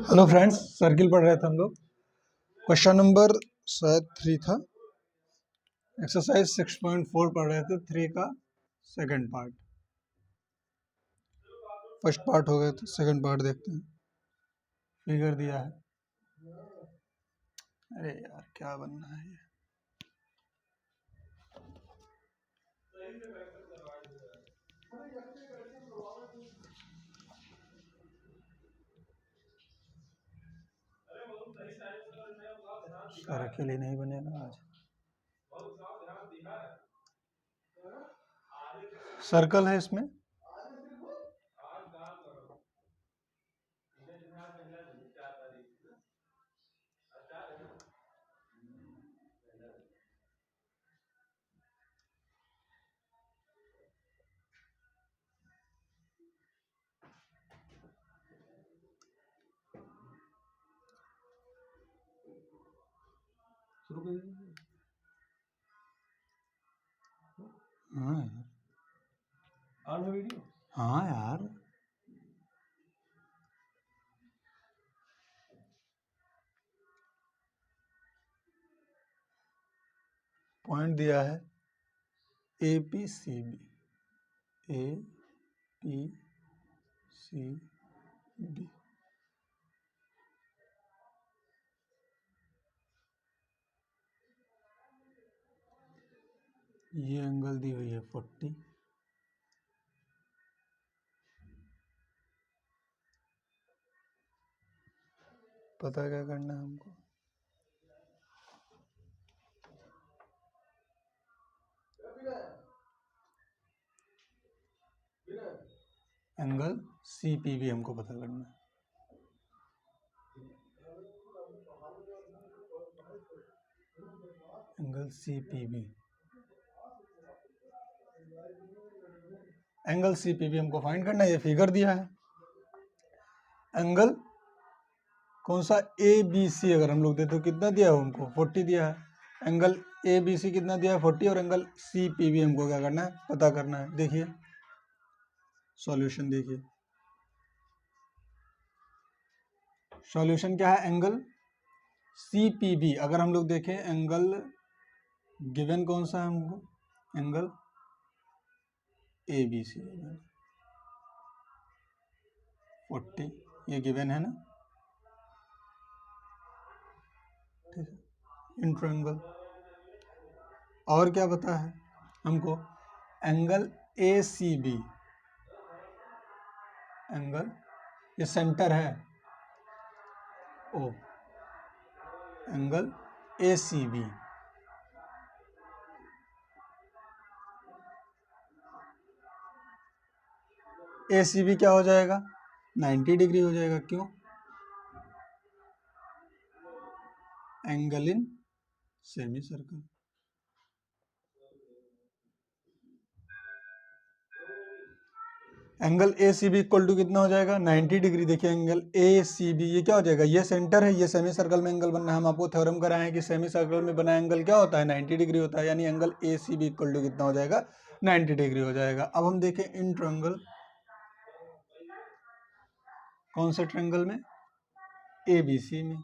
Hello friends, circle पढ़ रहे थे हम लोग। क्वेश्चन नंबर शायद 3 था। एक्सरसाइज 6.4 पढ़ रहे थे, 3 का सेकंड पार्ट। फर्स्ट पार्ट हो गया तो सेकंड पार्ट देखते हैं। फिगर दिया है। अरे यार, क्या बनना है ये। सर अकेले नहीं बनेगा आज। सर्कल है इसमें। हाँ यार, वीडियो। हाँ यार, पॉइंट दिया है APCB। APCB ये एंगल दी हुई है 40। पता क्या करना है हमको। एंगल CPB हमको पता करना है। एंगल CPB, एंगल CPB हमको फाइंड करना है। ये फिगर दिया है। एंगल कौन सा ABC अगर हम लोग देते तो कितना दिया है हमको 40 दिया है। एंगल ABC कितना दिया है 40, और एंगल CPB हमको क्या करना है, पता करना है। देखिए सॉल्यूशन, देखिए सॉल्यूशन क्या है। एंगल CPB अगर हम लोग देखें, एंगल गिवन कौन सा है हमको, एंगल ABC 40, ये गिवन है ना। ठीक है, इंटू एंगल। और क्या पता है हमको, एंगल ACB, एंगल ये सेंटर है O, एंगल ACB ACB क्या हो जाएगा, 90 डिग्री हो जाएगा। क्यों, angle in semi circle. Angle ACB equal to कितना हो जाएगा, 90 डिग्री। देखिए एंगल ACB ये क्या हो जाएगा, ये सेंटर है, ये सेमी सर्कल में एंगल बनना है। हम आपको थ्योरम कराए हैं कि सेमी सर्कल में बना एंगल क्या होता है, 90 डिग्री होता है। यानी एंगल ACB इक्वल टू कितना हो जाएगा, 90 डिग्री हो जाएगा। अब हम देखें इन ट्रायंगल, कौन से ट्रायंगल में, ABC में।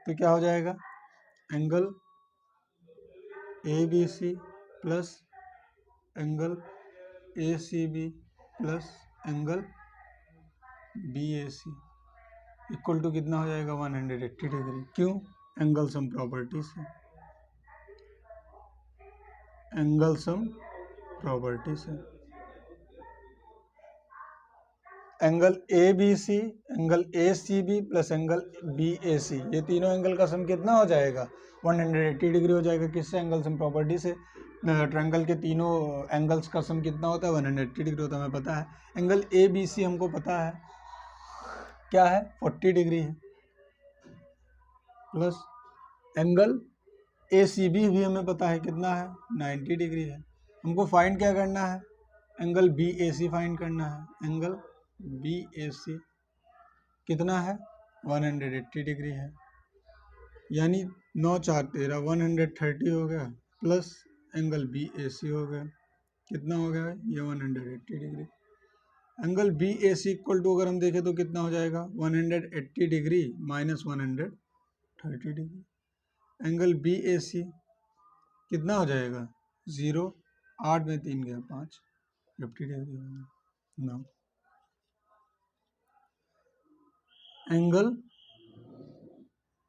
तो क्या हो जाएगा, angle ABC plus angle ACB plus angle BAC equal to कितना हो जाएगा, 180 डिग्री। क्यों, एंगल सम प्रॉपर्टी से, एंगल सम प्रॉपर्टी से। Angle ABC, angle ACB plus angle BAC, ये तीनों एंगल का सम कितना हो जाएगा, 180 डिग्री हो जाएगा। किससे, एंगल सम प्रॉपर्टी से। ट्रायंगल के तीनों एंगल्स का सम कितना होता है, 180 डिग्री होता है, हमें पता है। एंगल ABC हमको पता है क्या है, 40 डिग्री है। प्लस एंगल ACB भी हमें पता है कितना है, 90 डिग्री है। हमको फाइंड क्या करना है, एंगल BAC फाइंड करना है। एंगल BAC कितना है, 180 डिग्री है। यानी 9 4 13 130 हो गया, प्लस एंगल BAC हो गया, कितना हो गया ये, 180 degree. Angle B A C equal to अगर हम देखें तो कितना हो जाएगा 180 degree minus 130 degree. Angle B A C कितना हो जाएगा 0, 8 में 3 गया 5, 50 डिग्री हो गया। Now angle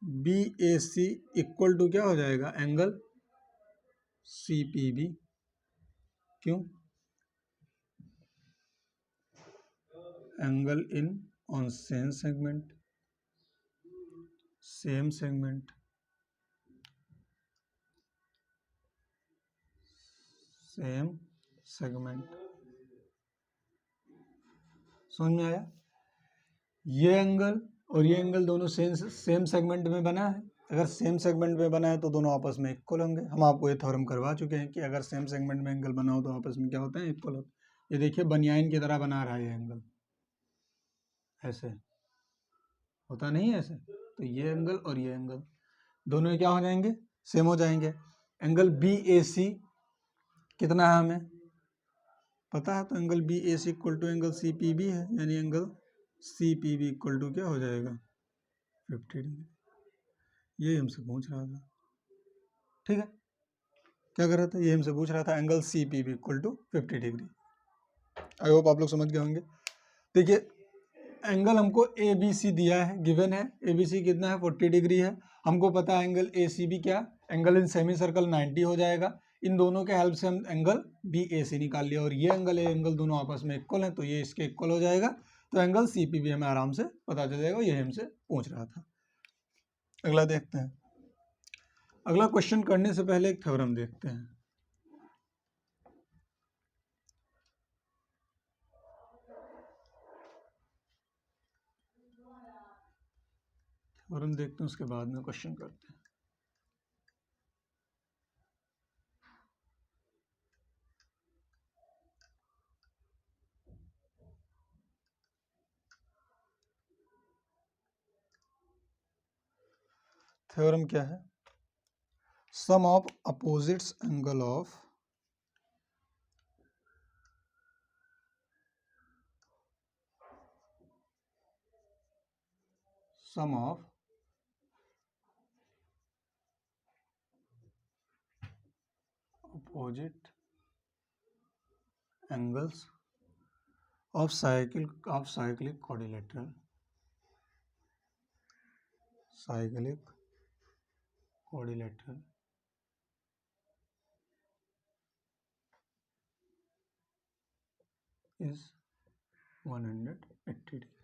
B A C equal to क्या हो जाएगा एंगल सी पी बी। क्यों? Angle in on same segment, same segment, same segment. समझ में आया? ये एंगल और ये एंगल दोनों सेम सेगमेंट में बना है। अगर सेम सेगमेंट में बना है तो दोनों आपस में इक्वल होंगे। हम आपको ये थ्योरम करवा चुके हैं कि अगर सेम सेगमेंट में एंगल बना हो तो आपस में क्या होते हैं इक्वल होते हैं। ये देखिए बनियाइन की तरह बना रहा है ये एंगल, ऐसे होता नहीं है ऐसे। तो ये एंगल और ये एंगल दोनों क्या हो जाएंगे सेम हो जाएंगे। एंगल बी ए सी कितना है हमें पता है, तो angle B A C equal to angle C P B है, यानी angle C P B equal to क्या हो जाएगा 50 डिग्री। ये हमसे पूछ रहा था, ठीक है। क्या कर रहा था, ये हमसे पूछ रहा था angle C P B equal to 50 degree. I hope आप लोग समझ गए होंगे। देखिए एंगल हमको ए बी सी दिया है, गिवन है। ए बी सी कितना है 40 डिग्री है। हमको पता है एंगल ए सी बी क्या, एंगल इन सेमी सर्कल 90 हो जाएगा। इन दोनों के हेल्प से हम एंगल बी ए सी निकाल लिया, और ये एंगल दोनों आपस में इक्वल हैं तो ये इसके इक्वल हो जाएगा। तो एंगल सी पी बी हमें आराम से पता चल जाएगा। ये हमसे पूछ रहा था। अगला देखते हैं। अगला क्वेश्चन करने से पहले एक थ्योरम देखते हैं। थ्योरम देखते हैं उसके बाद में क्वेश्चन करते हैं। थ्योरम क्या है, sum of opposites angle of sum of opposite angles of cyclic quadrilateral is 180 degree.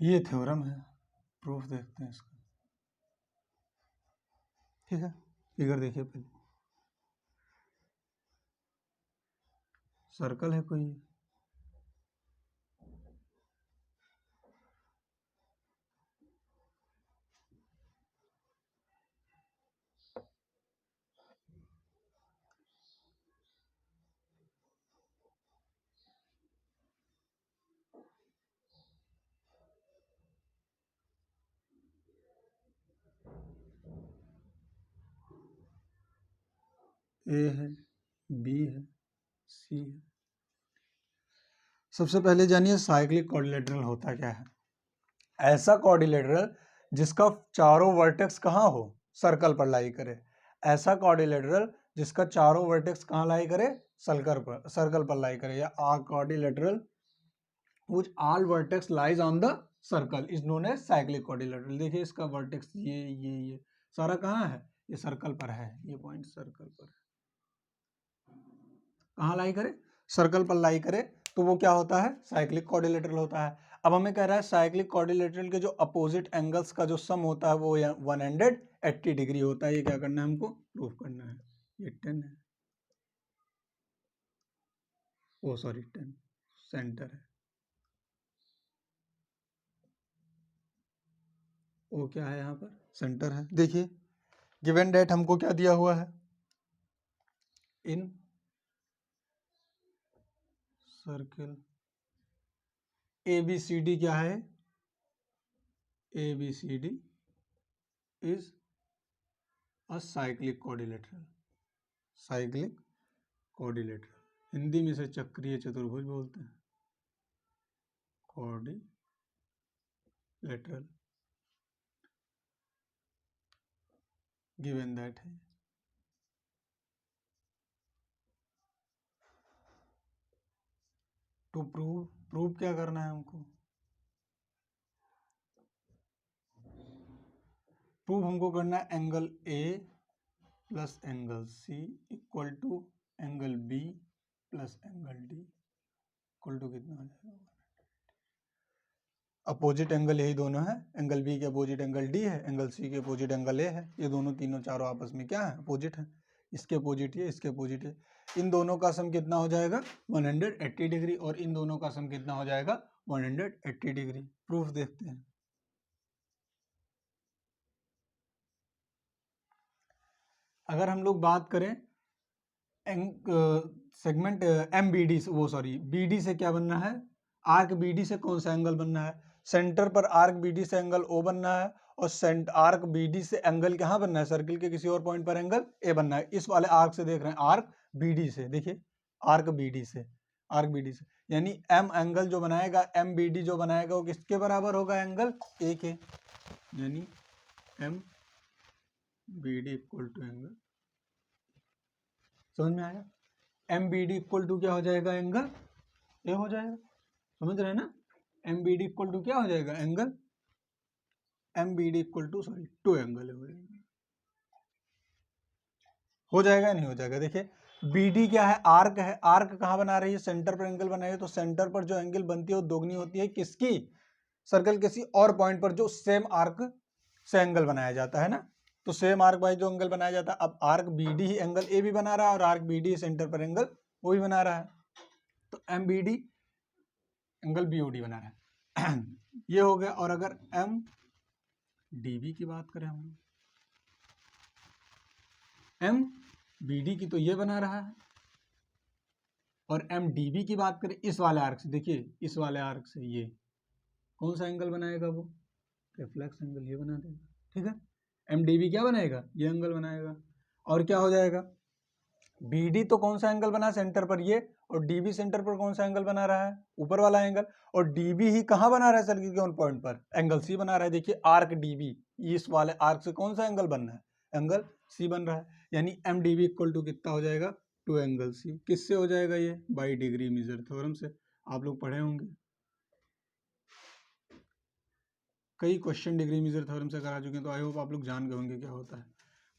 ये थ्योरम है, प्रूफ देखते हैं इसका। ठीक है, फिगर देखिए पहले। सर्कल है कोई, ए है, बी है, सी है। सबसे पहले जानिए साइक्लिक क्वाड्रिलेटरल होता क्या है। ऐसा क्वाड्रिलेटरल जिसका चारों वर्टेक्स कहाँ हो, सर्कल पर लाई करे। ऐसा क्वाड्रिलेटरल जिसका चारों वर्टेक्स कहाँ लाई करे, सर्कल पर लाई करे। या आ quadrilateral which all vertex lies on the circle is known as cyclic quadrilateral। देखिए इसका वर्टेक्स ये सारा कहाँ है, ये सर्कल पर है। ये पॉइंट सर्कल पर है, कहाँ लाई करे, सर्कल पर लाई करे, तो वो क्या होता है साइक्लिक क्वाड्रिलेटरल होता है। अब हमें कह रहा है साइक्लिक क्वाड्रिलेटरल के जो अपोजिट एंगल्स का जो सम होता है वो 180 डिग्री होता है। ये क्या करना है हमको प्रूफ करना है। ये 10 है, ओ सॉरी 10 सेंटर है, वो क्या है यहाँ पर सेंटर है। देखिए गिवन डेट हमको क्या दिया हुआ है, in circle A B C D क्या है, A B C D is a cyclic quadrilateral, cyclic quadrilateral. Hindi में इसे चक्रीय चतुर्भुज बोलते हैं, quadrilateral, given that है। टू प्रूव क्या करना है हमको, प्रूव हमको करना है angle A plus angle C equal to angle B plus angle D equal to कितना आ जाएगा, अपोजिट एंगल यही दोनों है, एंगल बी के अपोजिट एंगल डी है, एंगल सी के अपोजिट एंगल ए है, ये दोनों तीनों चारों आपस में क्या है, अपोजिट है, इसके अपोजिट ये, इसके अपोजिट है, इन दोनों का सम कितना हो जाएगा 180 डिग्री और इन दोनों का सम कितना हो जाएगा 180 डिग्री। प्रूफ देखते हैं। अगर हम लोग बात करें सेगमेंट एम बी डी से, वो सॉरी बी डी से क्या बनना है, आर्क बी डी से कौन सा एंगल बनना है, सेंटर पर आर्क बी डी से एंगल ओ बनना है और आर्क बी डी से एंगल कहाँ बनना है, सर्किल के किसी और पॉइंट पर एंगल ए बनना है। इस वाले आर्क से देख रहे हैं, आर्क बी डी से, देखिए आर्क बी डी से, आर्क बी डी से, यानी एम एंगल जो बनाएगा, एम बी डी जो बनाएगा वो किसके बराबर होगा, एंगल ए के, यानी M B D equal to angle, समझ में आया, M B D equal to क्या हो जाएगा, एंगल ए हो जाएगा, समझ रहे हैं ना, M B D equal to क्या हो जाएगा, angle, M B D equal to sorry two angle हो जाएगा नहीं हो जाएगा। देखिए बी डी क्या है, आर्क है, आर्क कहाँ बना रही है, सेंटर पर एंगल बना रही है, तो सेंटर पर जो एंगल बनती है वो दोगुनी होती है किसकी, सर्कल किसी और पॉइंट पर जो सेम आर्क से एंगल बनाया जाता है ना, तो सेम आर्क बाई जो एंगल बनाया जाता है, अब आर्क बी डी ही एंगल ए भी बना रहा है और आर्क बी डी सेंटर पर एंगल वो भी बना रहा है, तो M B D angle B O D बना रहा है ये हो गया। और अगर एम डी बी की बात करें हम, एम बी डी की तो ये बना रहा है, और एम डी बी की बात करें इस वाले आर्क से, देखिए इस वाले आर्क से ये कौन सा एंगल बनाएगा, वो रिफ्लेक्स एंगल ये बना देगा, ठीक है, एम डी बी क्या बनाएगा, ये एंगल बनाएगा, और क्या हो जाएगा, बी डी तो कौन सा एंगल बना सेंटर पर ये, और डी बी सेंटर पर कौन सा एंगल बना रहा है, ऊपर वाला एंगल, और डी बी ही कहाँ बना रहा है, सर्किल के उन पॉइंट पर एंगल सी बना रहा है, देखिए आर्क डी बी, इस वाले आर्क से कौन सा एंगल बनना है, एंगल सी बन रहा है, यानी M D B equal to कितना हो जाएगा, टू एंगल सी, किससे हो जाएगा ये, बाई डिग्री मेजर थ्योरम से, आप लोग पढ़े होंगे, कई क्वेश्चन डिग्री मेजर थ्योरम से करा चुके हैं, तो आई होप आप लोग जान गए होंगे क्या होता है।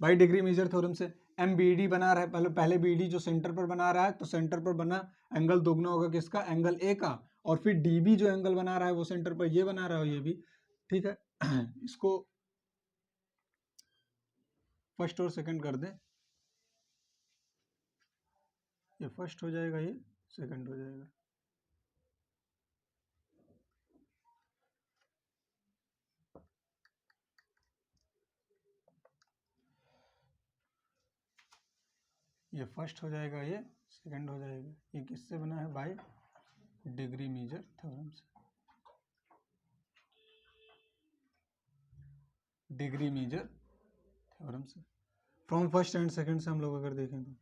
बाई डिग्री मेजर थ्योरम से एम बी डी बना रहा है, पहले बी डी जो सेंटर पर बना रहा है, तो सेंटर पर बना एंगल दोगुना होगा किसका, एंगल ए का, और फिर डी बी जो एंगल बना रहा है वो सेंटर पर ये बना रहा है, ये भी, ठीक है इसको फर्स्ट और सेकंड कर दें, ये फर्स्ट हो जाएगा, ये सेकंड हो जाएगा, ये फर्स्ट हो जाएगा, ये सेकंड हो जाएगा, ये किससे बना है, बाय डिग्री मेजर थ्योरम से, डिग्री मेजर थ्योरम से, फ्रॉम फर्स्ट एंड सेकंड से हम लोग अगर देखें तो,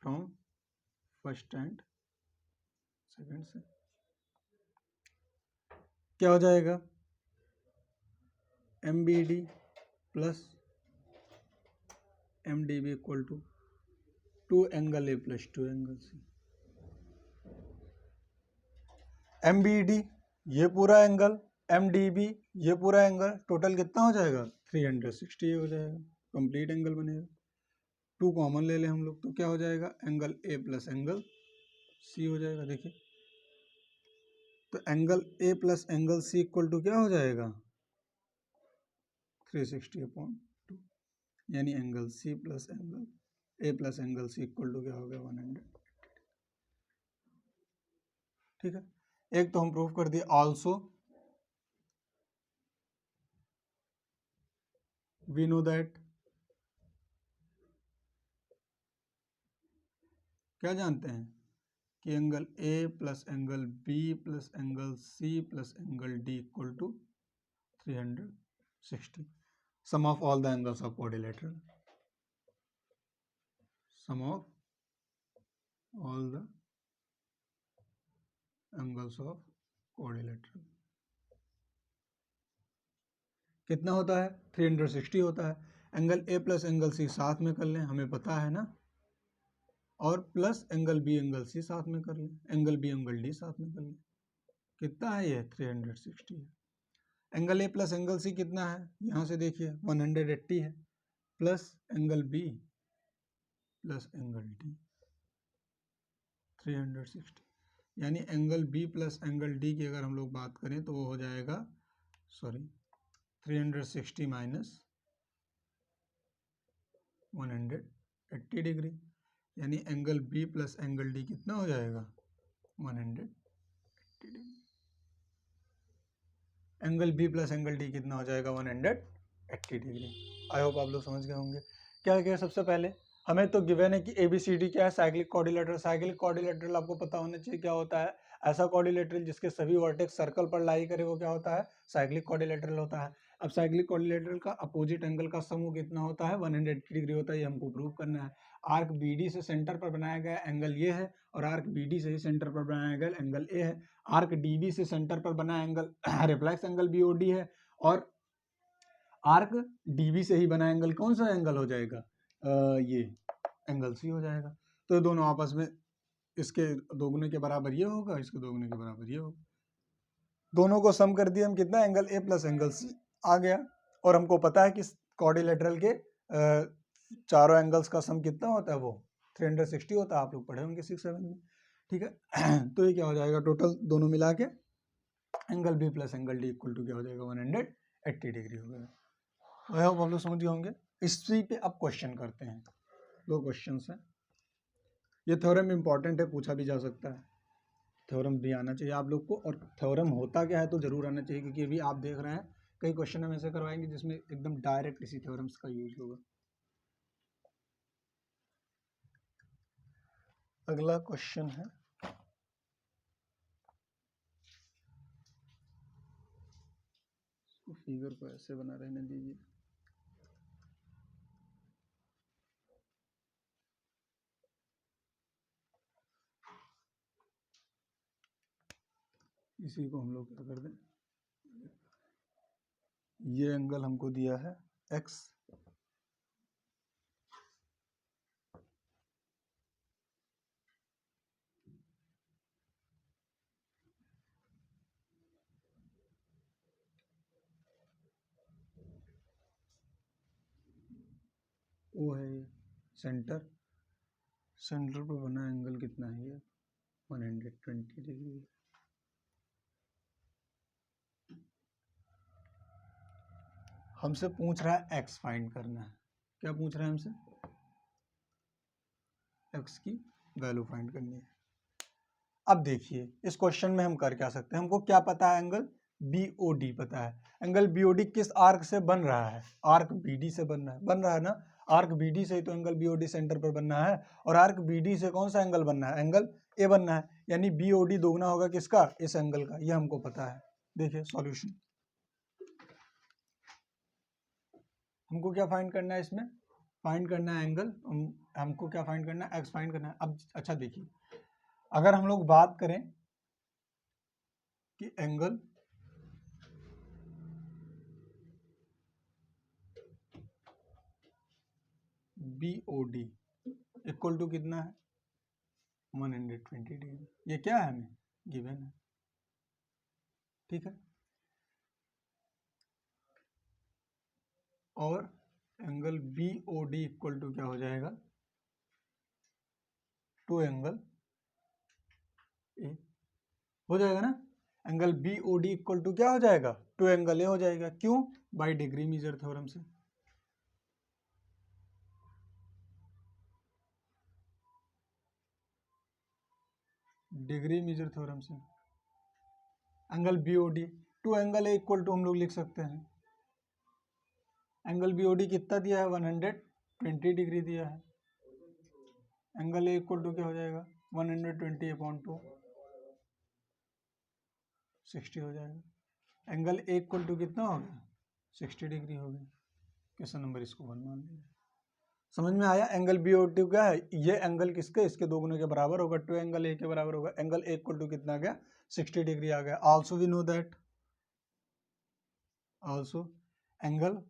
फ्रॉम फर्स्ट एंड सेकंड से क्या हो जाएगा, M B D plus M D B equal to two angle A plus two angle C, M B D ये पूरा एंगल, एम डी बी ये पूरा एंगल, टोटल कितना हो जाएगा 360 हो जाएगा, कंप्लीट एंगल बनेगा, टू कॉमन ले लें हम लोग, तो क्या हो जाएगा, angle A plus angle C हो जाएगा, देखिए तो angle A plus angle C equal to क्या हो जाएगा 360/2, यानी angle C plus angle A plus angle C equal to क्या हो गया 100, ठीक है। एक तो हम प्रूव कर दिए, ऑल्सो वी नो दैट, क्या जानते हैं कि angle A plus angle B plus angle C plus angle D equal to 360, sum of all the angles of quadrilateral, sum of all the angles of quadrilateral कितना होता है 360 होता है। Angle A plus angle C साथ में कर लें, हमें पता है ना, और plus angle B angle C साथ में कर लें, एंगल बी एंगल डी साथ में कर लें। कितना है ये 360 है। Angle A plus angle C कितना है, यहाँ से देखिए 180 है, plus angle B plus angle D 360, यानी angle B plus angle D की अगर हम लोग बात करें तो वो हो जाएगा 360 माइनस 180 डिग्री, यानी angle B plus angle D कितना हो जाएगा 180 degree. Angle B plus angle D कितना हो जाएगा 180 डिग्री। आई होप आप लोग समझ गए होंगे। क्या क्या सबसे पहले हमें तो गिवन है कि ABCD क्या है, साइक्लिक क्वाड्रिलेटरल। साइक्लिक क्वाड्रिलेटरल आपको पता होना चाहिए क्या होता है। ऐसा क्वाड्रिलेटरल जिसके सभी वर्टेक्स सर्कल पर लाई करे वो क्या होता है, साइक्लिक क्वाड्रिलेटरल होता है। अब साइक्लिक क्वाड्रिलेटरल का अपोजिट एंगल का समूह कितना होता है 180 डिग्री होता है, ये हमको प्रूव करना है। आर्क BD से सेंटर पर बनाया गया एंगल ये है, और आर्क BD से ही सेंटर पर बनाया गया एंगल ए है। आर्क DB से सेंटर पर बना एंगल रिफ्लेक्स एंगल BOD है, और आर्क DB से ही बना एंगल कौन सा एंगल हो जाएगा, ये एंगल सी हो जाएगा। तो दोनों आपस में इसके दोगुने के बराबर ये होगा, इसके दोगुने के बराबर ये होगा। दोनों को सम कर दिया हम, कितना angle A plus angle C आ गया। और हमको पता है कि क्वाड्रिलेटरल के चारों एंगल्स का सम कितना होता है, वो 360 होता है। आप लोग पढ़े होंगे 6-7 में, ठीक है। तो ये क्या हो जाएगा, टोटल दोनों मिला के angle B plus angle D equal to क्या हो जाएगा 180 डिग्री हो गया। आई होप आप लोग समझ गए होंगे। इसी पे अब क्वेश्चन करते हैं। 2 क्वेश्चन हैं। ये थ्योरम इंपॉर्टेंट है, पूछा भी जा सकता है। थ्योरम भी आना चाहिए आप लोग को, और थ्योरम होता क्या है तो जरूर आना चाहिए, क्योंकि अभी आप देख रहे हैं कई क्वेश्चन हम ऐसे करवाएंगे जिसमें एकदम डायरेक्ट इसी थ्योरम्स का यूज होगा। अगला क्वेश्चन है, फिगर को ऐसे बना रहने दीजिए। इसी को हम लोग क्या कर दें, ये एंगल हमको दिया है x, वो है ये सेंटर पर बना एंगल कितना है ये 120 डिग्री। हमसे पूछ रहा है x फाइंड करना है। क्या पूछ रहा है हमसे, x की वैल्यू फाइंड करनी है। अब देखिए इस क्वेश्चन में हम कर क्या सकते हैं, हमको क्या पता है, एंगल BOD पता है। एंगल BOD किस आर्क से बन रहा है, आर्क BD से बन रहा है ना। आर्क BD से ही तो एंगल BOD सेंटर पर बनना है, और आर्क BD से कौन सा एंगल बनना है, एंगल A बनना है, यानी BOD दोगुना होगा किसका, इस एंगल का। ये हमको पता है। देखिए सॉल्यूशन, हमको क्या फाइंड करना है, इसमें फाइंड करना है एंगल, हमको क्या फाइंड करना है, x फाइंड करना है। अब अच्छा देखिए, अगर हम लोग बात करें कि एंगल BOD इक्वल टू कितना है 120 डिग्री, ये क्या है हमें गिवन है, ठीक है। और एंगल BOD इक्वल टू क्या हो जाएगा, टू एंगल ए हो जाएगा ना। एंगल BOD इक्वल टू क्या हो जाएगा, टू एंगल ए हो जाएगा। क्यों, बाय डिग्री मेजर थ्योरम से। डिग्री मेजर थ्योरम से angle BOD two angle A equal to हम लोग लिख सकते हैं, एंगल BOD कितना दिया है 120 डिग्री दिया है। एंगल ए इक्वल टू क्या हो जाएगा 120/2 60 हो जाएगा। एंगल ए इक्वल टू कितना हो गया 60 डिग्री हो गया। क्वेश्चन नंबर इसको 1 मान लीजिए। समझ में आया? एंगल बी ओ टी क्या है? ये एंगल किसके, इसके दोगुने के बराबर होगा, टू एंगल ए के बराबर होगा। एंगल ए इक्वल टू कितना आ गया? 60 डिग्री आ गया। Also we know that, also angle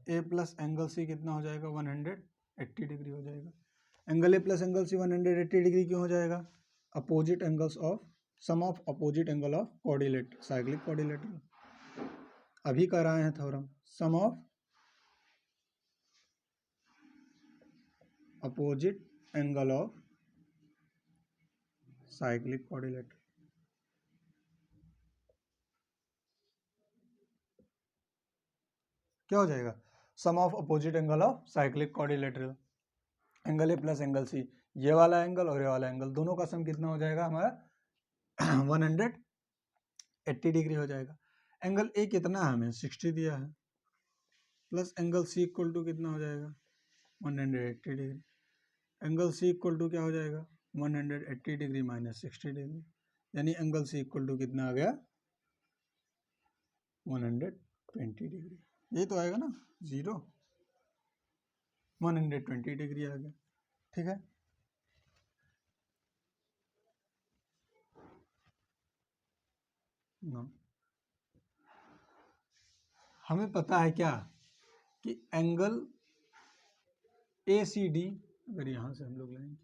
A plus angle C कितना हो जाएगा? 180 डिग्री हो जाएगा। Angle A plus angle C 180 degree क्यों हो जाएगा? Opposite angles of sum of opposite angle of quadrilateral, cyclic quadrilateral. अभी कर आए हैं theorem, sum of opposite angle of cyclic quadrilateral. क्या हो जाएगा? Sum of opposite angle of cyclic quadrilateral. Angle A plus angle C, ये वाला angle और ये वाला एंगल, दोनों का सम कितना हो जाएगा हमारा? 180 डिग्री हो जाएगा। एंगल ए कितना है? हमें 60 दिया है, plus angle C equal to कितना हो जाएगा? 180 degree. Angle C equal to क्या हो जाएगा? 180 डिग्री माइनस 60 डिग्री, यानी एंगल सी इक्वल टू कितना आ गया? 120 डिग्री। ये तो आएगा ना, 0 120 डिग्री आ गया। ठीक है, ना हमें पता है क्या कि एंगल ए सी डी, अगर यहां से हम लोग लेंगे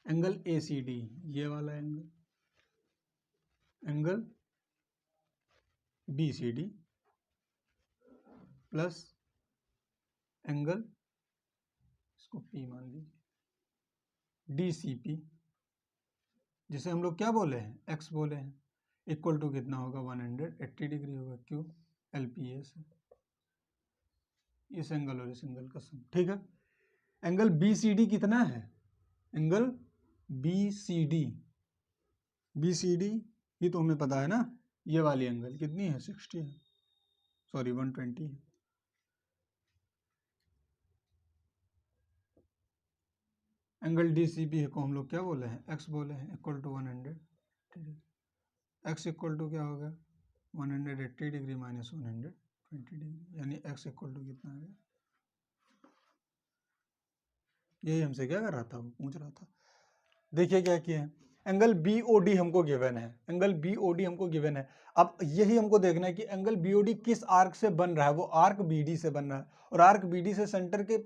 एंगल ए सी डी, ये वाला angle, angle B C D plus angle, इसको पी मान लीजिए, डी सी पी, जिसे हम लोग क्या बोले हैं? एक्स बोले हैं, इक्वल टू कितना होगा? 180 डिग्री होगा। क्यों? एल पी ए से, इस एंगल और इस एंगल का सम। ठीक है, एंगल बी सी डी कितना है? Angle B C D, B C D ये तो हमें पता है ना, ये वाली एंगल कितनी है? 60 है, सॉरी 120 है। एंगल डी सी पी को हम लोग क्या बोले हैं? एक्स बोले हैं, equal to 100। X equal to क्या हो गया? 180 डिग्री माइनस 120 डिग्री, यानी एक्स इक्वल टू कितना आ गया? यही हमसे क्या कर रहा था, वो पूछ रहा था। देखिए क्या किया है, एंगल बी ओ डी हमको गिवन है, एंगल बी ओ डी हमको गिवन है। अब यही हमको देखना है कि एंगल बी ओ डी किस आर्क से बन रहा है। वो आर्क बी डी से बन रहा है, और आर्क बी डी से सेंटर के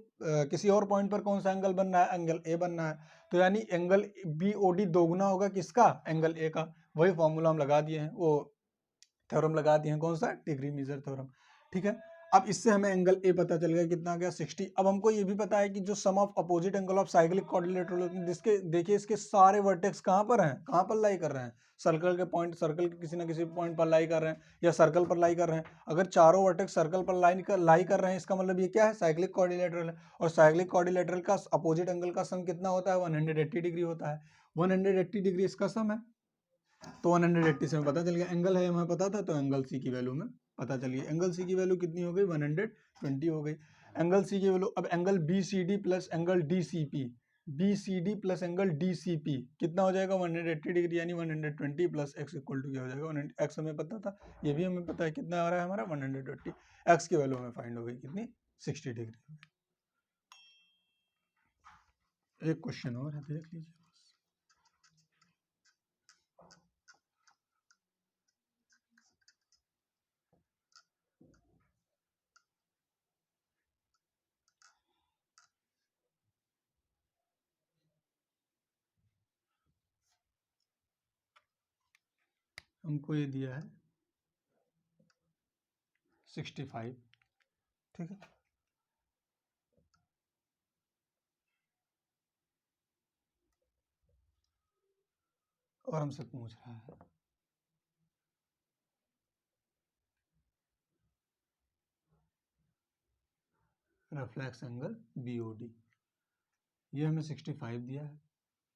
किसी और पॉइंट पर कौन सा एंगल बन रहा है? एंगल ए बन रहा है। तो यानी एंगल बी ओ डी दोगुना होगा किसका? एंगल ए का। वही फॉर्मूला हम लगा दिए हैं, वो थ्योरम लगा दिए हैं, कौन सा? Degree measure theorem. ठीक है, अब इससे हमें एंगल ए पता चल गया, कितना आ गया? 60। अब हमको ये भी पता है कि जो sum of opposite angle of cyclic quadrilateral होते हैं, जिसके देखिए इसके सारे वर्टेक्स कहाँ पर हैं? कहाँ पर लाई कर रहे हैं? सर्कल के पॉइंट, सर्कल के किसी ना किसी पॉइंट पर लाई कर रहे हैं, या सर्कल पर लाई कर रहे हैं। अगर चारों वर्टेक्स सर्कल पर लाई कर रहे हैं, इसका मतलब ये क्या है? साइक्लिक क्वाड्रिलेटरल है। और साइक्लिक क्वाड्रिलेटरल का अपोजिट एंगल का सम कितना होता है? 180 डिग्री होता है। 180 डिग्री इसका सम है। तो 180 से हमें पता चल गया, एंगल है हमें पता था, तो एंगल सी की वैल्यू में पता चल गई। एंगल सी की वैल्यू कितनी हो गई? 120 हो गई। एंगल सी की वैल्यू, अब angle B C D plus angle D C P, B C D plus angle D C P कितना हो जाएगा? 180 डिग्री, यानी 120 प्लस एक्स इक्वल टू क्या हो जाएगा? एक्स हमें पता था, ये भी हमें पता है, कितना आ रहा है हमारा? 120। एक्स की वैल्यू हमें फाइंड हो गई कितनी? 60 डिग्री। एक क्वेश्चन और है, देख लीजिए। हमको ये दिया है 65। ठीक है, और हमसे पूछ रहा है reflex angle B O D. ये हमें 65 दिया है,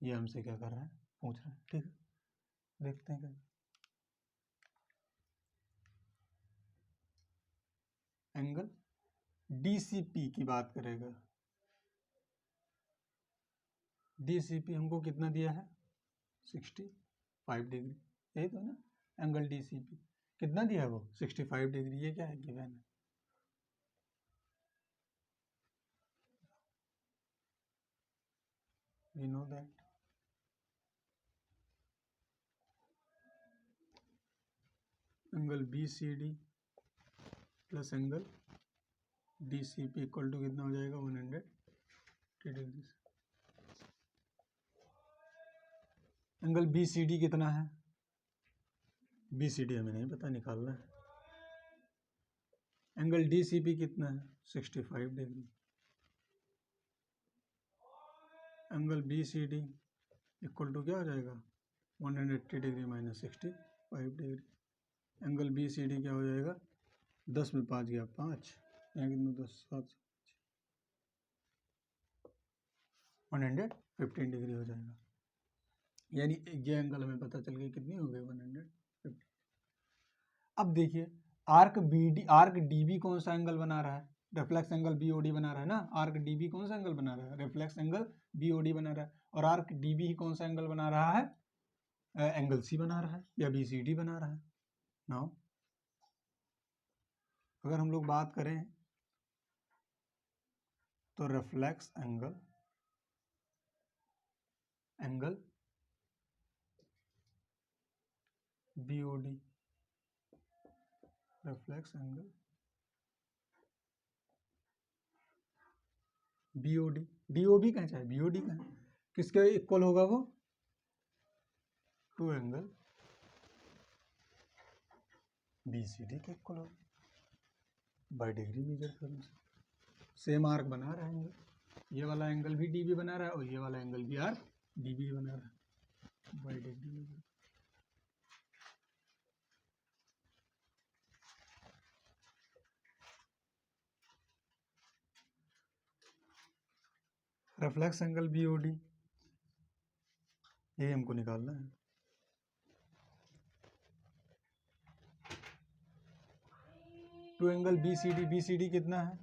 ये हमसे क्या कर रहा है? पूछ रहा है। ठीक है, देखते हैं क्या। एंगल डीसीपी की बात करेगा। डीसीपी हमको कितना दिया है? 65 डिग्री, यही तो है ना एंगल डीसीपी। कितना दिया है वो 65 डिग्री, ये क्या है गिवन है। We know that angle BCD plus angle DCP equal to कितना हो जाएगा 180 डिग्री। एंगल BCD कितना है, BCD हमें नहीं पता, निकालना है। एंगल DCP कितना है 65 degree. Angle BCD equal to क्या हो जाएगा 180 degree minus 65 degree. Angle BCD क्या हो जाएगा, 10 में 5 गया 5, यहाँ कितना 10 7 115 डिग्री हो जाएगा। यानी ये एंगल हमें पता चल गई कितनी हो गई 150। अब देखिए आर्क DB कौन सा एंगल बना रहा है, रिफ्लेक्स एंगल BOD बना रहा है ना। आर्क DB कौन सा एंगल बना रहा है, रिफ्लेक्स एंगल BOD बना रहा है। और आर्क DB ही कौन सा एंगल बना रहा है, एंगल C बना रहा है या BCD बना रहा है। नाउ अगर हम लोग बात करें तो reflex angle BOD, reflex angle BOD, DOB कहें चाहे BOD कहें, किसके इक्वल होगा वो, टू एंगल BCD के इक्वल होगा बाय डिग्री मेजर करने से। सेम आर्क बना रहे हैं, ये वाला एंगल भी DB बना रहा है और ये वाला एंगल भी आर्क DB बना रहा है by degree measure. Reflex angle BOD ये हमको निकालना है। टू एंगल BCD कितना है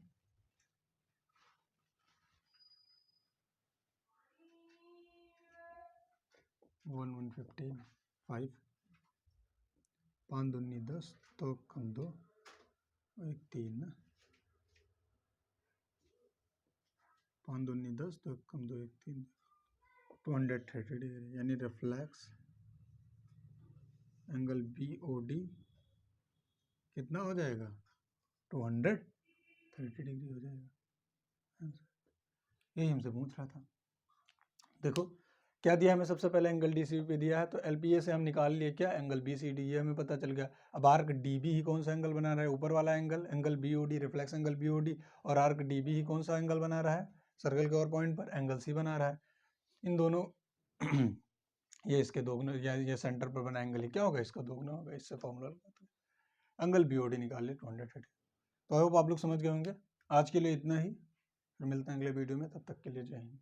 115 5, 5 दूनी 10, तो कम 2 1 3 ना, 5 दूनी 10, तो कम 2 1 3, 230 डिग्री। यानी रिफ्लेक्स एंगल BOD कितना हो जाएगा 230 डिग्री हो जाएगा। यही हमसे पूछ रहा था। देखो क्या दिया हमें, सबसे पहले एंगल DCP पे दिया है, तो LPA से हम निकाल लिए क्या एंगल BCD, ये हमें पता चल गया। अब आर्क DB ही कौन सा एंगल बना रहा है, ऊपर वाला angle BOD, reflex angle BOD। और आर्क DB ही कौन सा एंगल बना रहा है सर्कल के और पॉइंट पर, एंगल C बना रहा है। इन दोनों ये इसके दोगुना, ये सेंटर पर बना एंगल ही क्या होगा, इसका दोगुना होगा। इससे फॉर्मूला लगाते हैं, एंगल BOD निकाल लिए 230। तो आई होप आप लोग समझ गए होंगे। आज के लिए इतना ही, फिर मिलते हैं अगले वीडियो में, तब तक के लिए जय हिंद।